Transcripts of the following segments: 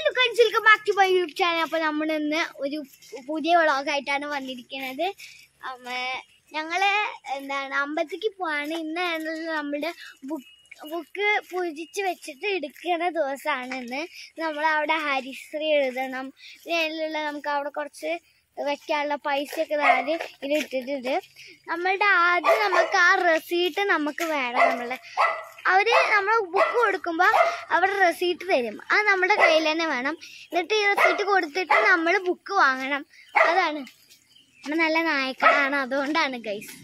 YouTube channel. അപ്പൊ നമ്മൾ ഇന്ന് ഒരു പുതിയ വ്ളോഗായിട്ടാണ് വന്നിരിക്കുന്നത്. ഞങ്ങള് അമ്പലത്തിലേക്ക് പോവാണ്. ഇന്നാണ് നമ്മുടെ ബുക്ക് പൂജിച്ച് വെച്ചിട്ട് എടുക്കുന്ന ദിവസമാണ് ഇന്ന്. നമ്മളവിടെ ഹരിശ്രീ എഴുതണം. ഇതിലുള്ള നമുക്ക് അവിടെ കുറച്ച് വെക്കാനുള്ള പൈസയൊക്കെ നാല് ഇതിട്ടിട്ടുണ്ട്. നമ്മളുടെ ആദ്യം നമുക്ക് ആ റെസീറ്റ് നമുക്ക് വേണം. അവര് നമ്മൾ ബുക്ക് കൊടുക്കുമ്പോൾ അവിടെ റെസീറ്റ് തരും. അത് നമ്മുടെ കയ്യിൽ തന്നെ വേണം. എന്നിട്ട് ഈ റെസീറ്റ് കൊടുത്തിട്ട് നമ്മൾ ബുക്ക് വാങ്ങണം. അതാണ് നല്ല നായക്കനാണ്, അതുകൊണ്ടാണ് ഗൈസ്.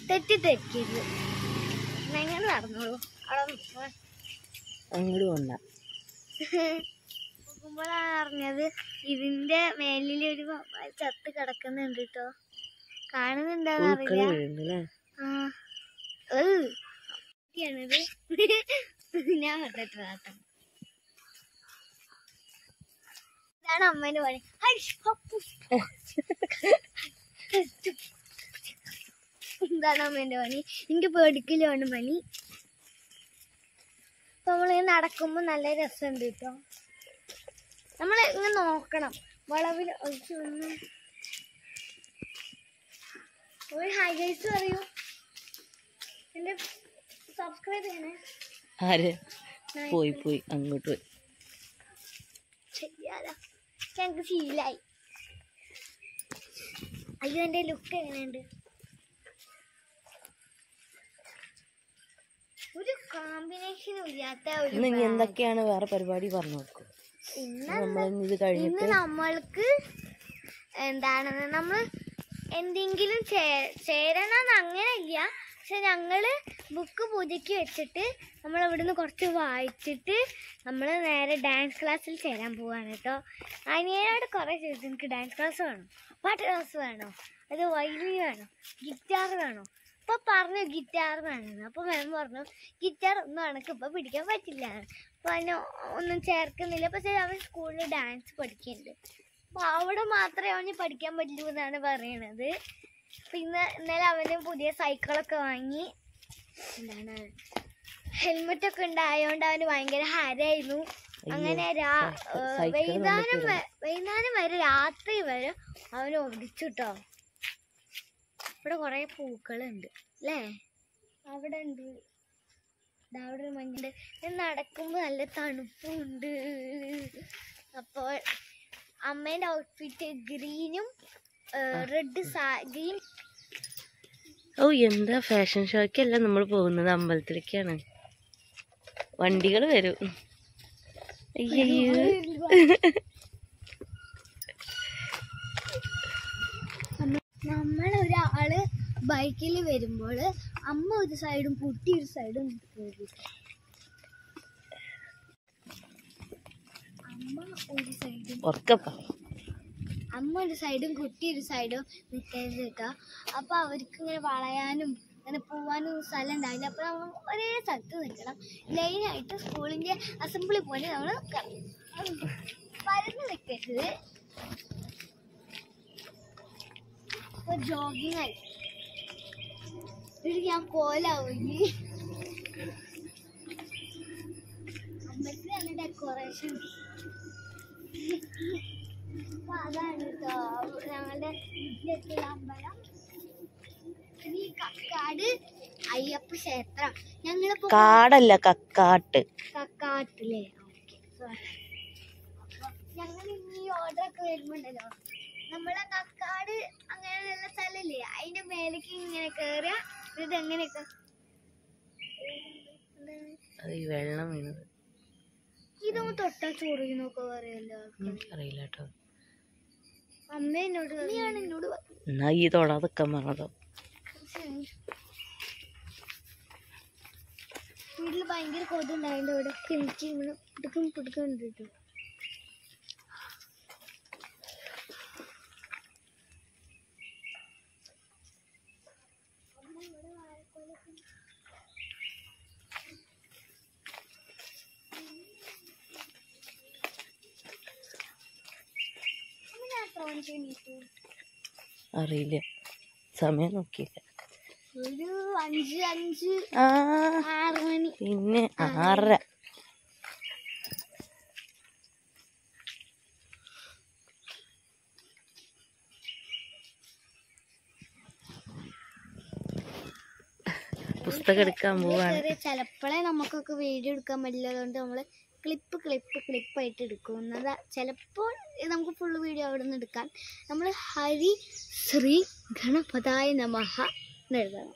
തെറ്റിദ്ധരിക്കരുത്. എങ്ങനെ നടന്നോളൂ. അങ്ങോട്ട് പോണ്ട. നോക്കുമ്പോഴാണ് അറിഞ്ഞത് ഇതിന്റെ മേലിലൊരു ചത്ത് കിടക്കുന്നുണ്ട് കേട്ടോ. കാണുന്നുണ്ടോന്ന് അറിയില്ല. ഞാൻ കണ്ടിട്ട് ഇതാണ് അമ്മേന്റെ പണി. എന്താണ് അമ്മേന്റെ പണി? എനിക്ക് പേടിക്കലാണ് പണി. അപ്പൊ നമ്മളിങ്ങനെ നടക്കുമ്പോ നല്ല രസമുണ്ട് കേട്ടോ. നമ്മൾ ഇങ്ങനെ നോക്കണം. വളവിൽ ഒരു ഹൈ ഗൈസ് പറയൂ. എന്റെ സബ്സ്ക്രൈബ് ചെയ്യണേ. ആര് പോയി അങ്ങോട്ട് പോയി. ശരിയാലോ, ഞങ്ങക്ക് ഫീലായി. അയ്യോ, എന്റെ ലുക്ക് എങ്ങനെയുണ്ട്? ഒരു കോമ്പിനേഷനും ഇല്ലാത്ത ഒരു. എന്തൊക്കെയാണ് വേറെ പരിപാടി പറഞ്ഞു കൊടുക്കും. ഇന്ന് നമ്മൾക്ക് നമ്മൾ എന്തെങ്കിലും ചേരണം അങ്ങനെ ഇല്ല. പക്ഷെ ഞങ്ങള് ബുക്ക് പൂജയ്ക്ക് വെച്ചിട്ട് നമ്മൾ ഇവിടുന്ന് കുറച്ച് വായിച്ചിട്ട് നമ്മൾ നേരെ ഡാൻസ് ക്ലാസ്സിൽ ചേരാൻ പോവാണ് കേട്ടോ. അനിയനോട് കുറെ ചോദിച്ചു, എനിക്ക് ഡാൻസ് ക്ലാസ് വേണം, പാട്ട് ക്ലാസ് വേണോ, അത് വയലിൻ വേണോ, ഗിറ്റാർ വേണോ. അപ്പൊ പറഞ്ഞു ഗിറ്റാർ വേണമെന്ന്. അപ്പൊ മാം പറഞ്ഞു ഗിറ്റാർ ഒന്നും എനക്ക് ഇപ്പൊ പിടിക്കാൻ പറ്റില്ല. അപ്പൊ അതിന് ഒന്നും ചേർക്കുന്നില്ല. പക്ഷെ അവൻ സ്കൂളിൽ ഡാൻസ് പഠിക്കുന്നുണ്ട്. അപ്പൊ അവിടെ മാത്രമേ അവന് പഠിക്കാൻ പറ്റൂ എന്നാണ് പറയണത്. അപ്പൊ ഇന്നലെ അവന് പുതിയ സൈക്കിളൊക്കെ വാങ്ങി. ഹെൽമെറ്റൊക്കെ ഉണ്ടായോണ്ട് അവന് ഭയങ്കര ഹരായിരുന്നു. അങ്ങനെ വൈകുന്നേരം വരെ രാത്രി വരെ അവന് ഓടിച്ചു കേട്ടോ. ഇവിടെ കുറെ പൂക്കളുണ്ട് അല്ലേ? അവിടെ ഉണ്ട്, അവിടെ ഒരു മഞ്ഞുണ്ട്. നടക്കുമ്പോ നല്ല തണുപ്പുണ്ട്. അപ്പോൾ അമ്മേന്റെ ഔട്ട്ഫിറ്റ് ഗ്രീനും റെഡ് ഗ്രീൻ. ഓ, എന്താ ഫാഷൻ ഷോയ്ക്കല്ല നമ്മൾ പോകുന്നത്, അമ്പലത്തിലേക്കാണ്. വണ്ടികൾ വരും. അയ്യോ, നമ്മളൊരാള് ബൈക്കിൽ വരുമ്പോൾ അമ്മ ഒരു സൈഡും കുട്ടി ഒരു സൈഡും അമ്മ ഒരു സൈഡും കുട്ടി ഒരു സൈഡും നിൽക്കരുത് കേട്ടോ. അപ്പൊ അവർക്ക് ഇങ്ങനെ വളയാനും അങ്ങനെ പോവാനും സ്ഥലം ഉണ്ടാവില്ല. അപ്പൊ നമ്മൾ ഒരേ സ്ഥലത്ത് നിൽക്കണം. ലൈനായിട്ട് സ്കൂളിന്റെ അസംബ്ലി പോലെ നമ്മൾ പരന്ന് നിൽക്കരുത്. അപ്പൊ ജോഗിങ് ആയി ഞാൻ കോലാവൂലി. അമ്പലത്തിൽ നല്ല ഡെക്കറേഷൻ. അപ്പൊ അതാണ് കേട്ടോ ഞങ്ങളുടെ വീട്ടിലെത്തിയ അമ്പലം. ഈ കക്കാട് അയ്യപ്പ ക്ഷേത്രം. ഞങ്ങളിപ്പോ കാടല്ല, കക്കാട്ടില്ലേ? Okay, sorry. അപ്പൊ ഞങ്ങൾ ഇനി ഓർഡറൊക്കെ വരുമ്പോണ്ടല്ലോ, നമ്മളെ കക്കാട് അങ്ങനെയുള്ള സ്ഥലല്ലേ, അതിന്റെ മേലേക്ക് ഇങ്ങനെ കേറിയ ഇത് എങ്ങനെയൊക്കെ വെള്ളം വീണത്. ഇതൊന്ന് തൊട്ടാ ചൊറിയുന്നൊക്കെ പറയല്ലോ. അറിയില്ല കേട്ടോ. അമ്മ എന്നോട് എന്നാ ഈ തൊടാതൊക്കെ പറഞ്ഞതോ. വീട്ടില് ഭയങ്കര കൊതുണ്ടായതിന്റെ ഇവിടെ കിണിച്ച് ഇങ്ങനെ പിടുക്കുന്നുണ്ട് കേട്ടോ. അറിയില്ല, സമയം നോക്കിയില്ല. ഒരു 5 6 മണി. പിന്നെ 6:30. പുസ്തകം എടുക്കാൻ പോവാണ്. ചിലപ്പോഴേ നമുക്കൊക്കെ വീഡിയോ എടുക്കാൻ പറ്റില്ല, അതുകൊണ്ട് നമ്മള് ക്ലിപ്പായിട്ട് എടുക്കും. എന്നാൽ ചിലപ്പോൾ നമുക്ക് ഫുള്ള് വീഡിയോ അവിടെ നിന്ന് എടുക്കാൻ നമ്മൾ ഹരി ശ്രീ ഗണപതായ നമഃ എന്ന് എഴുതണം.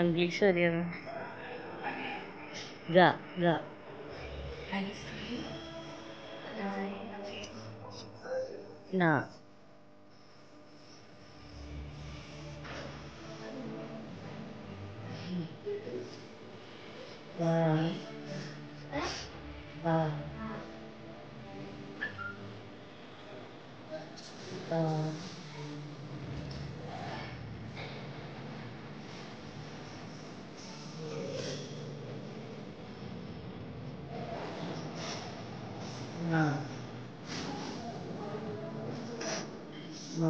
ഇംഗ്ലീഷ് അറിയാം. ഗ ഗ ന വ വ വ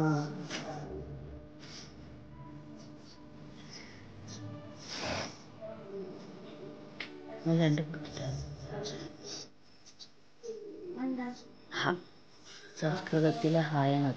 സംസ്കൃതത്തിലെ ഹായങ്ങൾ.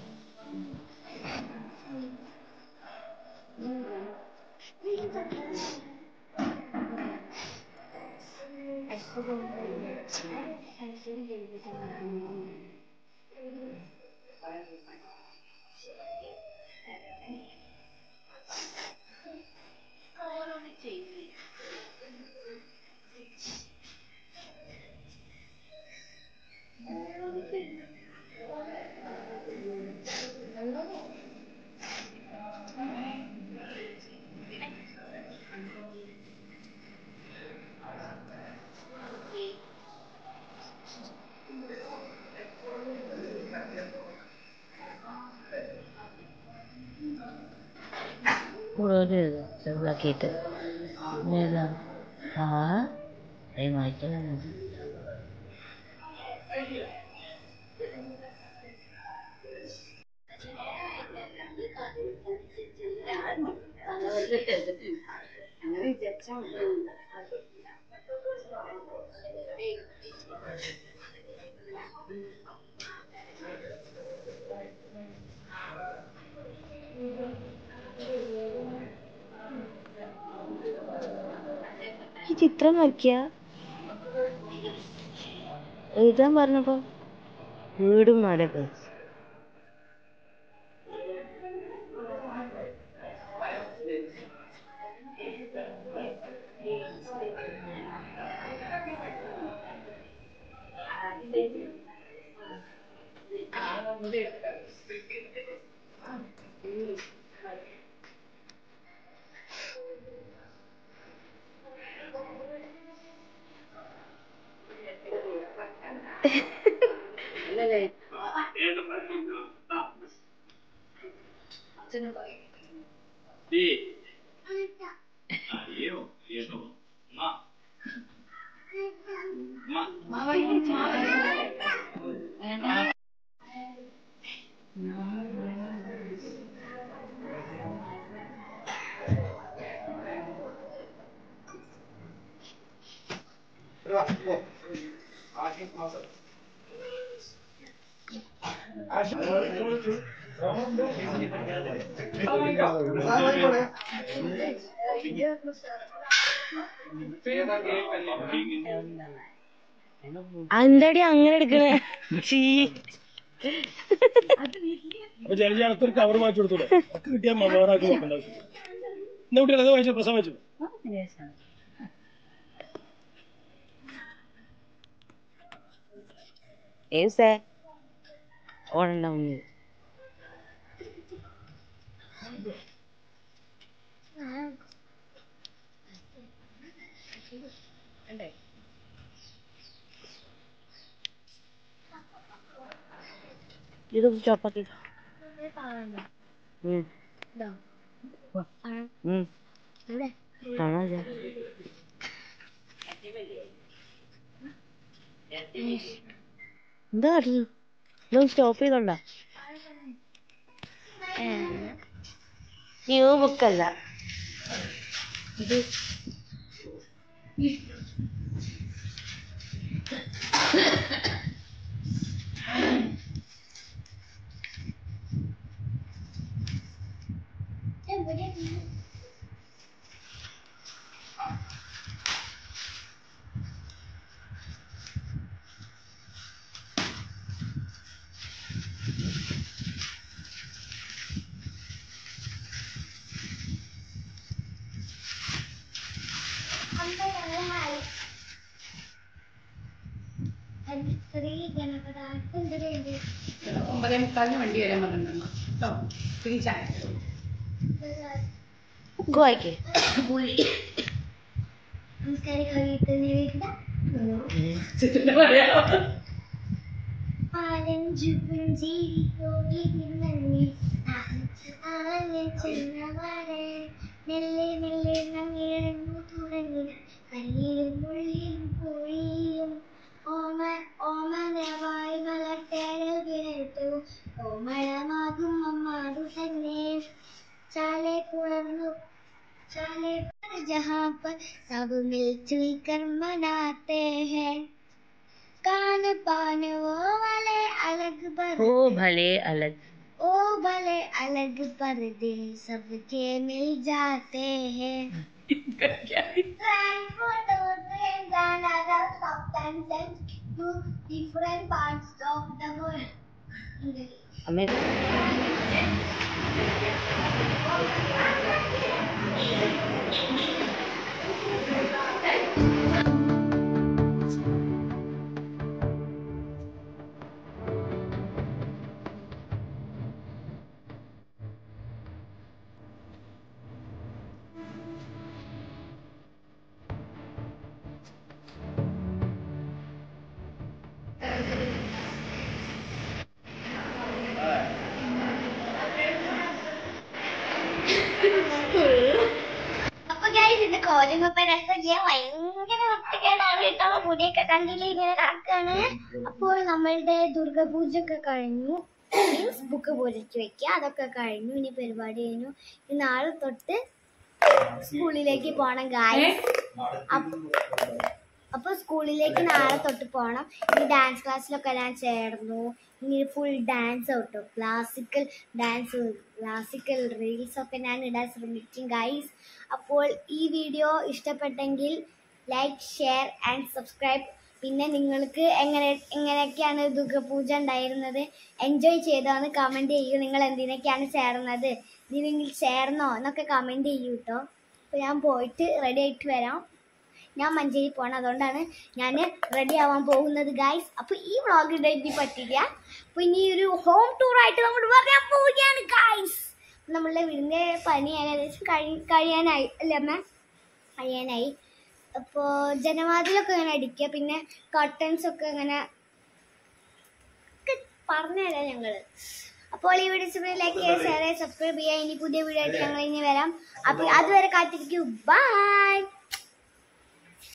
കൂടുതൽ ചെറുതാക്കിയിട്ട് മാറ്റി. ഈ ചിത്രം നോക്കിയാ എഴുതാൻ പറഞ്ഞപ്പോ വീടും നാടൊക്കെ അന്തടി അങ്ങനെ എടുക്കണേ കവർ മാറ്റി കൊടുത്തൂടെ കിട്ടിയാൽ വേറാക്കി നോക്കണ്ട എന്നാ കുട്ടികൾ അത് വായിച്ചു പ്രസവം വെച്ചു ഏ സാർ ഓടണ്ടാവും ഇത് ചപ്പാത്തി കാണാ എന്താ കാട്ടുന്നു സ്റ്റോപ്പ് ചെയ്തോണ്ട ന്യൂ ബുക്കല്ല ഇത് വണ്ടി വരാൻ പറഞ്ഞിട്ടുണ്ടോ കേട്ടോ തിരിച്ചായ ബുക്ക് വായിക്കേ ഓമനമാകും അമ്മാടു തന്നെ ചാലെ കുളർന്നു चले पर जहाँ पर सब मिलजुल कर मनाते हैं कान पान वो वाले अलग पर ओ भले अलग पर्दे सबके मिल जाते हैं to different parts of the world. മുടിയൊക്കെ കണ്ടില്ല ഇങ്ങനെ നടക്കാണ്. അപ്പോൾ നമ്മളുടെ ദുർഗപൂജ ഒക്കെ കഴിഞ്ഞു, മീൻസ് ബുക്ക് പൂജിച്ച് വെക്കുക, അതൊക്കെ കഴിഞ്ഞു. ഇനി പരിപാടി കഴിഞ്ഞു. ഇനി നാളെ തൊട്ട് സ്കൂളിലേക്ക് പോണം ഗായ്സ്. അപ്പൊ സ്കൂളിലേക്ക് നാളെ തൊട്ട് പോണം. ഇനി ഡാൻസ് ക്ലാസ്സിലൊക്കെ ഞാൻ ചേർന്നു. ഇനി ഫുൾ ഡാൻസ് ഔട്ടോ, ക്ലാസിക്കൽ ഡാൻസ്, ക്ലാസിക്കൽ റീൽസ് ഒക്കെ ഞാൻ ഇടാൻ ശ്രമിക്കും ഗൈസ്. അപ്പോൾ ഈ വീഡിയോ ഇഷ്ടപ്പെട്ടെങ്കിൽ ലൈക്ക്, ഷെയർ ആൻഡ് സബ്സ്ക്രൈബ് പിന്നെ നിങ്ങൾക്ക് എങ്ങനെയൊക്കെയാണ് ദുർഗപൂജ ഉണ്ടായിരുന്നത്, എൻജോയ് ചെയ്തോന്ന് കമൻറ്റ് ചെയ്യൂ. നിങ്ങൾ എന്തിനൊക്കെയാണ് ചേർന്നത്, ഇതിനെങ്കിൽ ചേർന്നോ എന്നൊക്കെ കമൻറ്റ് ചെയ്യൂ കേട്ടോ. അപ്പോൾ ഞാൻ പോയിട്ട് റെഡി ആയിട്ട് വരാം. ഞാൻ മഞ്ചേരി പോകണം, അതുകൊണ്ടാണ് ഞാൻ റെഡി ആവാൻ പോകുന്നത് ഗൈസ്. അപ്പോൾ ഈ വ്ളോഗ് ഇടയിൽ പറ്റില്ല. അപ്പോൾ ഇനി ഒരു ഹോം ടൂർ ആയിട്ട് നമ്മൾ പറയാൻ പോവുകയാണ് ഗൈസ്. നമ്മളുടെ വീടിൻ്റെ പണി ഏകദേശം കഴിയാനായി അല്ലേ അമ്മ? കഴിയാനായി. അപ്പോൾ ജനവാതിലൊക്കെ ഇങ്ങനെ അടിക്കുക, പിന്നെ കർട്ടൻസൊക്കെ ഇങ്ങനെ പറഞ്ഞുതരാം ഞങ്ങൾ. അപ്പോൾ ഈ വീഡിയോ ഇഷ്ടപ്പെട്ട ലൈക്ക് ചെയ്യുക, ഷെയർ ചെയ്യുക, സബ്സ്ക്രൈബ് ചെയ്യുക. ഇനി പുതിയ വീഡിയോ ആയിട്ട് ഞങ്ങൾ ഇനി വരാം. അപ്പോൾ അതുവരെ കാത്തിരിക്കൂ. ബൈ.